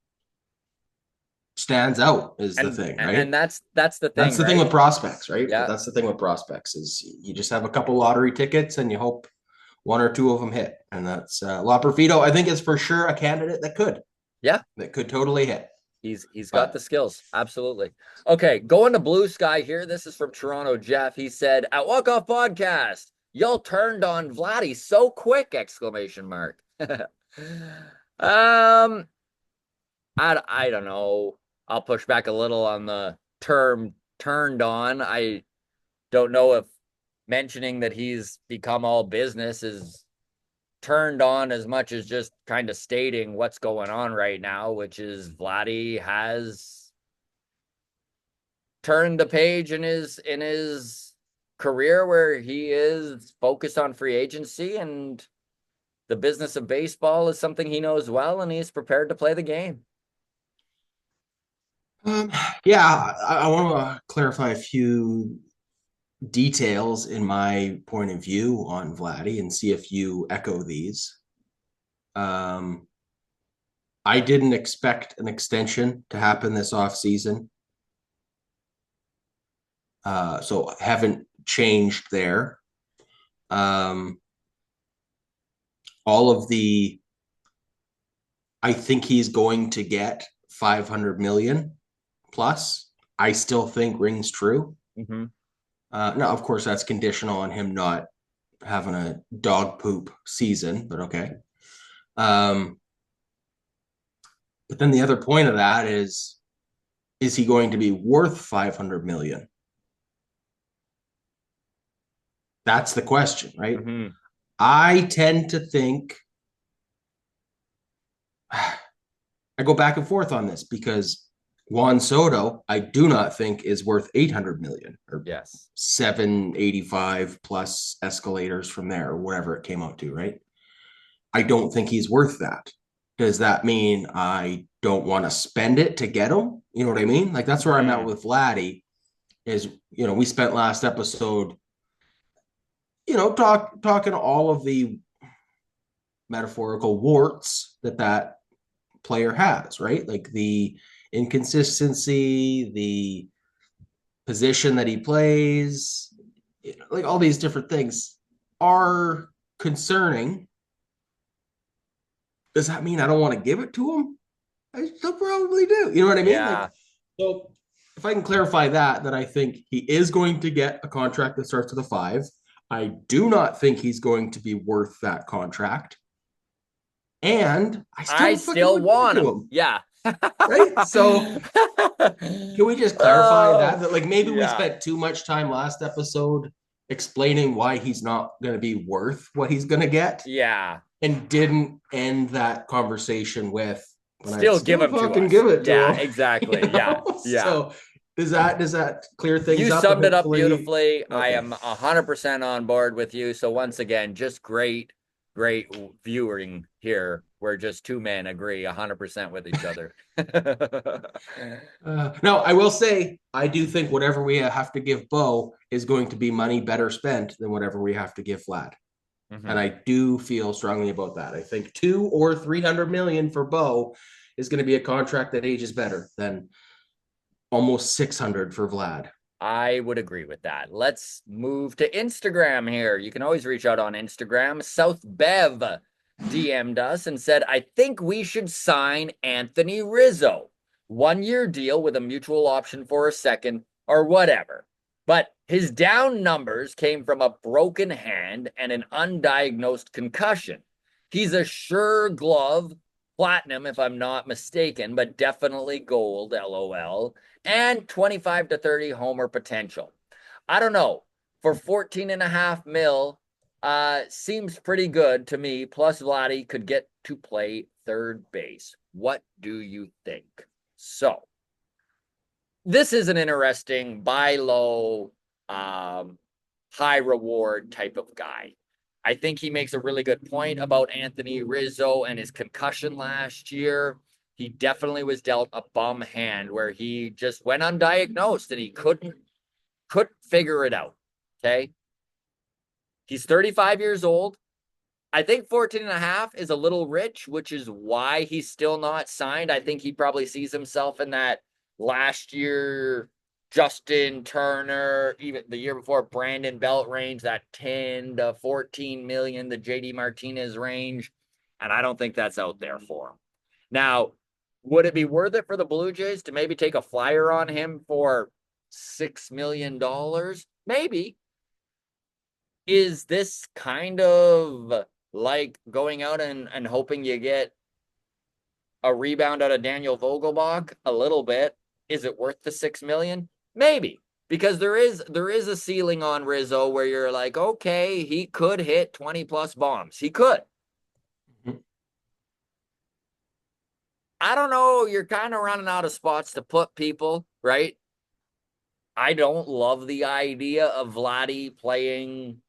S2: stands out. Is the thing,
S1: And
S2: right?
S1: that's the
S2: That's
S1: thing,
S2: the thing with
S1: right?
S2: prospects, right?
S1: Yeah.
S2: That's the thing with prospects is you just have a couple lottery tickets and you hope one or two of them hit, and that's Loperfido. I think is for sure a candidate
S1: Yeah.
S2: that could totally hit.
S1: He's got the
S2: But
S1: skills. Absolutely. Okay, going to Blue Sky here. This is from Toronto Jeff. He said, at Walk Off Podcast, y'all turned on Vladdy so quick! Exclamation mark. um, I don't know. I'll push back a little on the term turned on. I don't know if mentioning that he's become all business is turned on as much as just kind of stating what's going on right now, which is Vladdy has turned the page in his career where he is focused on free agency, and the business of baseball is something he knows well, and he's prepared to play the game.
S2: um, yeah, I want to clarify a few details in my point of view on Vladdy and see if you echo these. Um, I didn't expect an extension to happen this offseason. So haven't changed there. Um, all of the, I think he's going to get 500 million plus. I still think rings true.
S1: Mm-hmm.
S2: Now, of course, that's conditional on him not having a dog poop season, but okay. Um, but then the other point of that is he going to be worth 500 million? That's the question, right?
S1: Mm-hmm.
S2: I tend to think I go back and forth on this because Juan Soto, I do not think is worth 800 million or
S1: Yes.
S2: 785 plus escalators from there or whatever it came out to, right? I don't think he's worth that. Does that mean I don't want to spend it to get him? You know what I mean? Like that's where I'm at
S1: Mm-hmm.
S2: with Vladdy is, we spent last episode, talking all of the metaphorical warts that player has, right? Like the inconsistency, the position that he plays, like all these different things are concerning. Does that mean I don't want to give it to him? I still probably do. You know what I mean? Like,
S1: Yeah.
S2: so if I can clarify that I think he is going to get a contract that starts with a five. I do not think he's going to be worth that contract. And I
S1: I
S2: still fucking
S1: still
S2: would give it
S1: want
S2: to
S1: him.
S2: him.
S1: Yeah.
S2: Right? So can we just clarify
S1: Oh,
S2: that like maybe we
S1: yeah.
S2: spent too much time last episode explaining why he's not going to be worth what he's going to get
S1: Yeah.
S2: and didn't end that conversation with but I'd
S1: Still give
S2: still
S1: him to
S2: fucking
S1: us.
S2: give it to
S1: Yeah,
S2: him.
S1: exactly. Yeah. Yeah.
S2: So does that clear things
S1: You
S2: up and
S1: summed it up
S2: hopefully
S1: beautifully. I
S2: okay.
S1: am 100% on board with you. So once again, just great viewing here where just two men agree 100% with each other.
S2: No, I will say I do think whatever we have to give Bo is going to be money better spent than whatever we have to give Vlad. And
S1: Mm-hmm.
S2: I do feel strongly about that. I think 2 or 300 million for Bo is going to be a contract that ages better than almost 600 for Vlad.
S1: I would agree with that. Let's move to Instagram here. You can always reach out on Instagram. South Bev DM'd us and said, I think we should sign Anthony Rizzo. 1 year deal with a mutual option for a second or whatever. But his down numbers came from a broken hand and an undiagnosed concussion. He's a sure glove, platinum if I'm not mistaken, but definitely gold, LOL, and 25 to 30 homer potential. I don't know. For 14.5 mil, seems pretty good to me. Plus, Vladdy could get to play third base. What do you think? So, this is an interesting buy low, high reward type of guy. I think he makes a really good point about Anthony Rizzo and his concussion last year. He definitely was dealt a bum hand where he just went undiagnosed and he couldn't figure it out. Okay. He's 35 years old. I think 14 and a half is a little rich, which is why he's still not signed. I think he probably sees himself in that last year Justin Turner, even the year before Brandon Belt range, that 10 to 14 million, the JD Martinez range. And I don't think that's out there for him. Now, Would it be worth it for the Blue Jays to maybe take a flyer on him for $6 million? Maybe. Is this kind of like going out and hoping you get a rebound out of Daniel Vogelbach? A little bit. Is it worth the 6 million? Maybe. Because there is a ceiling on Rizzo where you're like, okay, he could hit 20 plus bombs. He could.
S2: Mhm.
S1: I don't know. You're kind of running out of spots to put people, right? I don't love the idea of Vladdy playing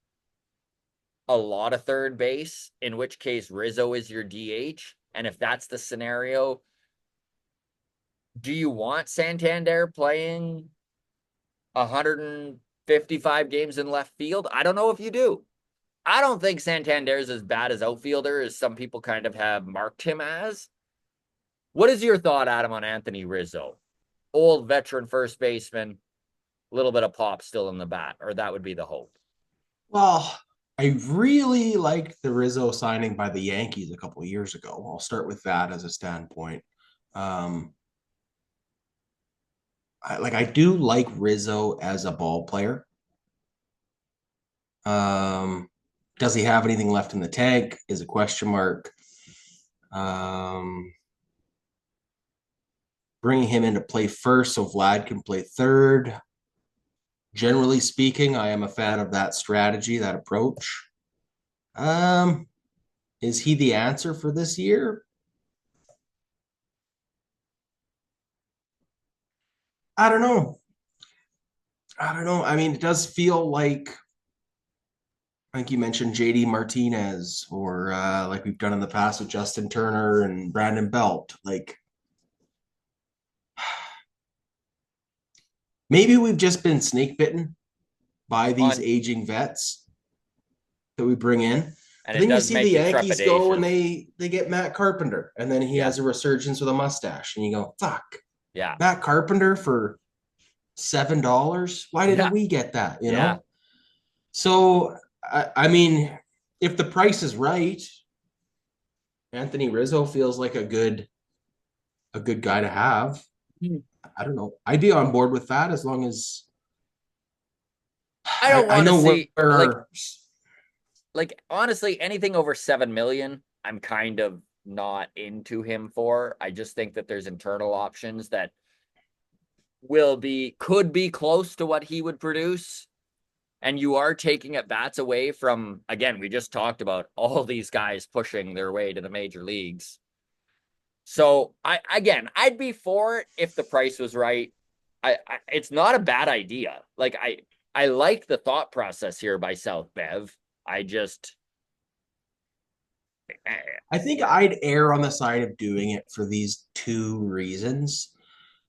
S1: a lot of third base, in which case Rizzo is your DH. And if that's the scenario, do you want Santander playing 155 games in left field? I don't know if you do. I don't think Santander's as bad as outfielder as some people kind of have marked him as. What is your thought, Adam, on Anthony Rizzo? Old veteran first baseman, a little bit of pop still in the bat, or that would be the hope.
S2: Well, I really liked the Rizzo signing by the Yankees a couple of years ago. I'll start with that as a standpoint. Um, I do like Rizzo as a ball player. Um, does he have anything left in the tank? Is a question mark. Um, Bringing him into play first so Vlad can play third. Generally speaking, I am a fan of that strategy, that approach. Um, is he the answer for this year? I don't know. I don't know. I mean, it does feel like I think you mentioned JD Martinez, or like we've done in the past with Justin Turner and Brandon Belt. Like maybe we've just been snake bitten by these
S1: On
S2: aging vets that we bring in.
S1: and
S2: But
S1: it
S2: then you
S1: does
S2: see the
S1: make you
S2: Yankees go and
S1: trepidatious.
S2: they get Matt Carpenter, and then he
S1: Yeah,
S2: has a resurgence with a mustache, and you go, "Fuck,
S1: yeah,
S2: Matt Carpenter for $7? Why didn't
S1: yeah,
S2: we get that?" You
S1: yeah.
S2: know. So I mean, if the price is right, Anthony Rizzo feels like a good guy to have. I don't know. I'd be on board with that as long as
S1: I don't
S2: I
S1: want to
S2: know
S1: see
S2: where our
S1: like honestly anything over 7 million. I'm kind of not into him for. I just think that there's internal options that could be close to what he would produce. And you are taking at bats away from, again, we just talked about all these guys pushing their way to the major leagues. So I'd be for it if the price was right. It's not a bad idea. Like I like the thought process here by South Bev. I just
S2: I think I'd err on the side of doing it for these two reasons.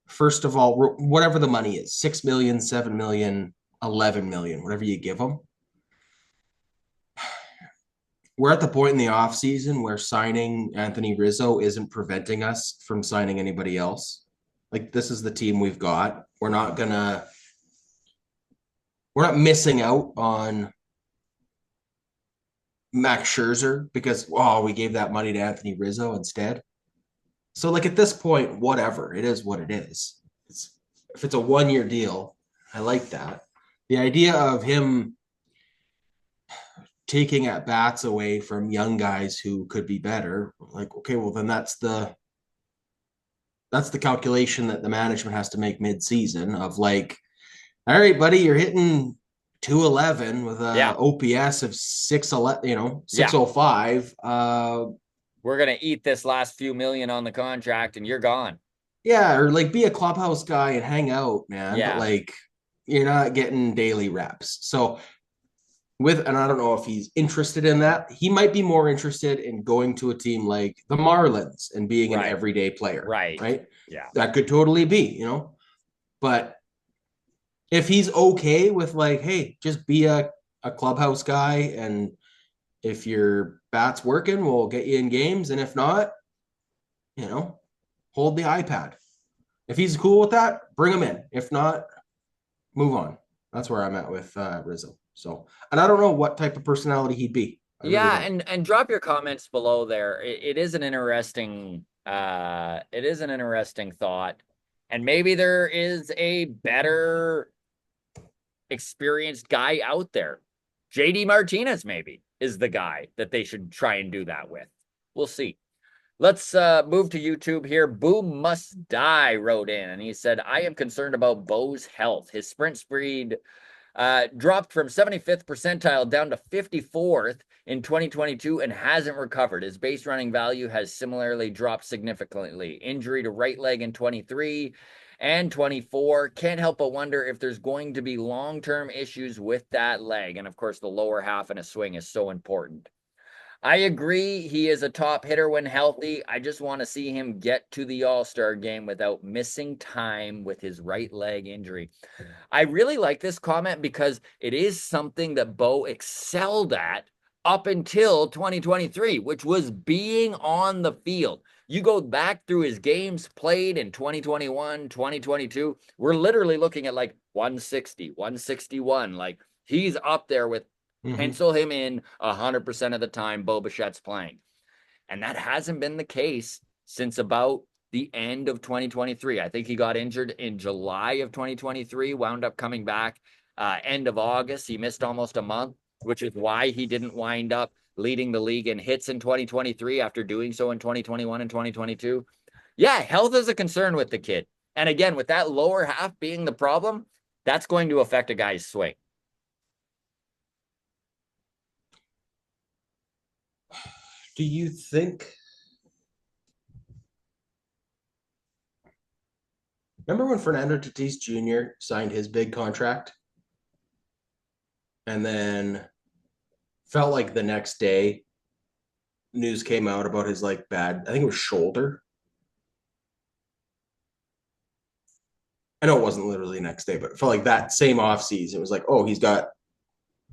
S2: First of all, whatever the money is, 6 million, 7 million, 11 million, whatever you give them. We're at the point in the off season where signing Anthony Rizzo isn't preventing us from signing anybody else. Like this is the team we've got. We're not missing out on Max Scherzer because we gave that money to Anthony Rizzo instead. So like at this point, whatever it is, what it is. If it's a 1 year deal, I like that. The idea of him taking at bats away from young guys who could be better, like okay, well then that's the calculation that the management has to make mid-season of like, all right, buddy, you're hitting 211 with a
S1: yeah,
S2: OPS of 611,
S1: yeah.
S2: 605.
S1: We're gonna eat this last few million on the contract and you're gone.
S2: Yeah, or like be a clubhouse guy and hang out, man. But
S1: Yeah,
S2: like you're not getting daily reps. So and I don't know if he's interested in that. He might be more interested in going to a team like the Marlins and being an
S1: right,
S2: everyday player,
S1: right.
S2: right?
S1: Yeah.
S2: That could totally be. But if he's okay with like, hey, just be a clubhouse guy, and if your bat's working, we'll get you in games. And if not, you know, hold the iPad. If he's cool with that, bring him in. If not, move on. That's where I'm at with Rizzo. So, and I don't know what type of personality he'd be. I really
S1: Yeah,
S2: don't.
S1: and drop your comments below there. It is an interesting It is an interesting thought. And maybe there is a better experienced guy out there. JD Martinez, maybe, is the guy that they should try and do that with. We'll see. Let's move to YouTube here. Boom Must Die wrote in and he said, I am concerned about Bo's health. His sprint speed dropped from 75th percentile down to 54th in 2022 and hasn't recovered. His base running value has similarly dropped significantly. Injury to right leg in 23 and 24. Can't help but wonder if there's going to be long-term issues with that leg. And of course, the lower half in a swing is so important. I agree. He is a top hitter when healthy. I just want to see him get to the All-Star game without missing time with his right leg injury. I really like this comment because it is something that Bo excelled at up until 2023, which was being on the field. You go back through his games played in 2021, 2022, we're literally looking at like 160, 161. Like he's up there with pencil him in 100% of the time Bo Bichette's playing. And that hasn't been the case since about the end of 2023. I think he got injured in July of 2023, wound up coming back end of August. He missed almost a month, which is why he didn't wind up leading the league in hits in 2023 after doing so in 2021 and 2022. Yeah, health is a concern with the kid. And again, with that lower half being the problem, that's going to affect a guy's swing.
S2: Do you think? Remember when Fernando Tatis Jr. signed his big contract? And then felt like the next day news came out about his like bad, I think it was shoulder. I know it wasn't literally the next day, but it felt like that same offseason. It was like, oh, he's got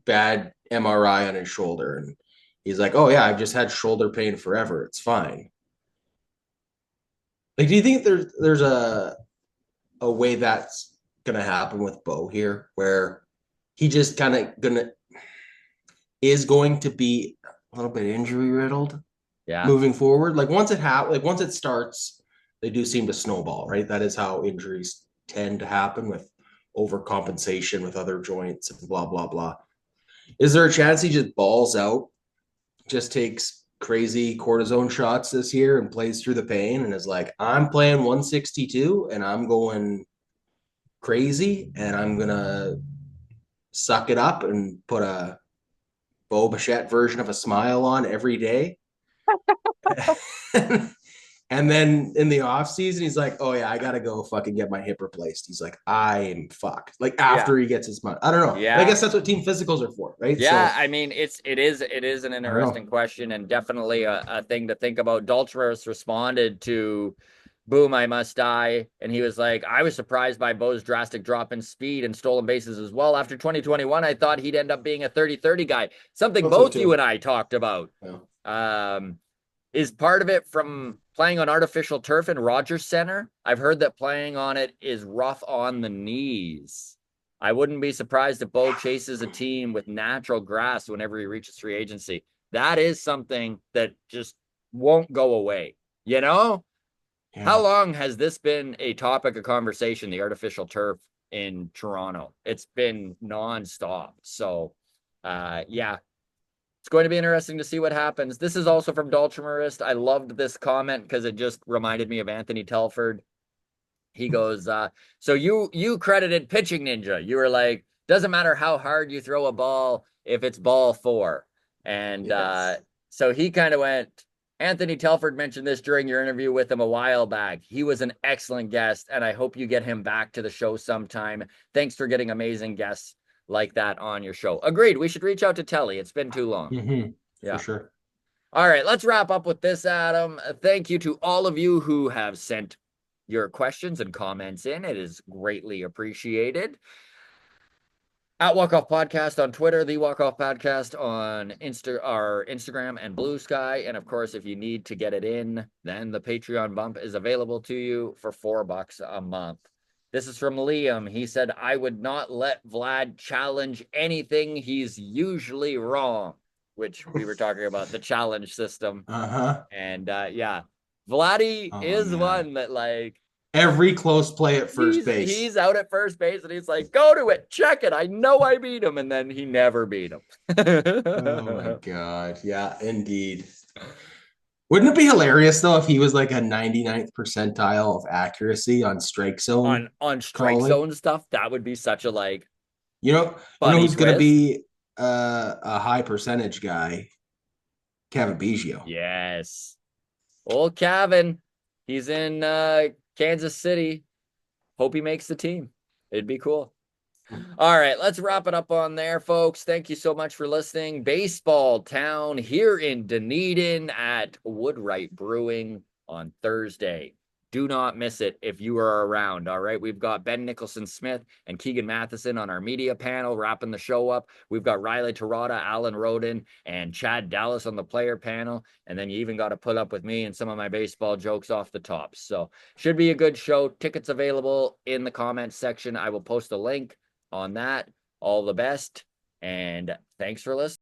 S2: bad MRI on his shoulder. And he's like, oh, yeah, I've just had shoulder pain forever. It's fine. Like, do you think there's a way that's gonna happen with Bo here, where he just kind of gonna is going to be a little bit injury riddled
S1: Yeah.
S2: moving forward? Like once it starts, they do seem to snowball, right? That is how injuries tend to happen with overcompensation with other joints and blah blah blah. Is there a chance he just balls out, just takes crazy cortisone shots this year and plays through the pain and is like, I'm playing 162 and I'm going crazy and I'm gonna suck it up and put a Bo Bichette version of a smile on every day. And then in the off season, he's like, "Oh yeah, I gotta go fucking get my hip replaced." He's like, "I am fucked." Like
S1: Yeah.
S2: after he gets his money, I don't know. But I
S1: Yeah.
S2: guess that's what team physicals are for, right?
S1: Yeah,
S2: So
S1: I mean it is an
S2: I don't
S1: interesting
S2: know.
S1: question and definitely a thing to think about. Daltrus responded to Boom, I Must Die, and he was like, I was surprised by Bo's drastic drop in speed and stolen bases as well. After 2021, I thought he'd end up being a 30-30 guy. Something
S2: Thought so
S1: both you
S2: too.
S1: and I talked about.
S2: Yeah.
S1: Um, is part of it from playing on artificial turf in Rogers Center? I've heard that playing on it is rough on the knees. I wouldn't be surprised if Bo chases a team with natural grass whenever he reaches free agency. That is something that just won't go away. You know, how
S2: Yeah.
S1: long has this been a topic of conversation, the artificial turf in Toronto? It's been nonstop. So, yeah, it's going to be interesting to see what happens. This is also from Doltramarist. I loved this comment because it just reminded me of Anthony Telford. He goes, so you credited pitching ninja. You were like, doesn't matter how hard you throw a ball if it's ball four. And
S2: Yes.
S1: so he kind of went, Anthony Telford mentioned this during your interview with him a while back. He was an excellent guest, and I hope you get him back to the show sometime. Thanks for getting amazing guests like that on your show. Agreed. We should reach out to Telly. It's been too long.
S2: For
S1: Yeah.
S2: sure.
S1: All right, let's wrap up with this, Adam. Thank you to all of you who have sent your questions and comments in. It is greatly appreciated. At Walk Off Podcast on Twitter, the Walk Off Podcast on our Instagram and Blue Sky. And of course, if you need to get it in, then the Patreon bump is available to you for $4 a month. This is from Liam. He said, I would not let Vlad challenge anything. He's usually wrong, which we were talking about the challenge system.
S2: Uh huh.
S1: And yeah, Vladdy
S2: Oh
S1: is
S2: man.
S1: one that like
S2: Every close play at first base.
S1: he's out at first base and he's like, go to it, check it. I know I beat him, and then he never beat him.
S2: Oh my God. Yeah, indeed. Wouldn't it be hilarious though if he was like a 99th percentile of accuracy on strike zone
S1: On strike
S2: calling?
S1: zone stuff, that would be such a like
S2: You know
S1: funny
S2: who's gonna
S1: twist.
S2: be a high percentage guy? Kevin Biggio.
S1: Yes. Old Kevin. He's in Kansas City. Hope he makes the team. It'd be cool. All right, let's wrap it up on there, folks. Thank you so much for listening. Baseball Town here in Dunedin at Woodwright Brewing on Thursday. Do not miss it if you are around. All right, we've got Ben Nicholson Smith and Keegan Matheson on our media panel wrapping the show up. We've got Riley Terada, Alan Roden, and Chad Dallas on the player panel. And then you even got to put up with me and some of my baseball jokes off the top. So, should be a good show. Tickets available in the comments section. I will post a link on that. All the best, and thanks for listening.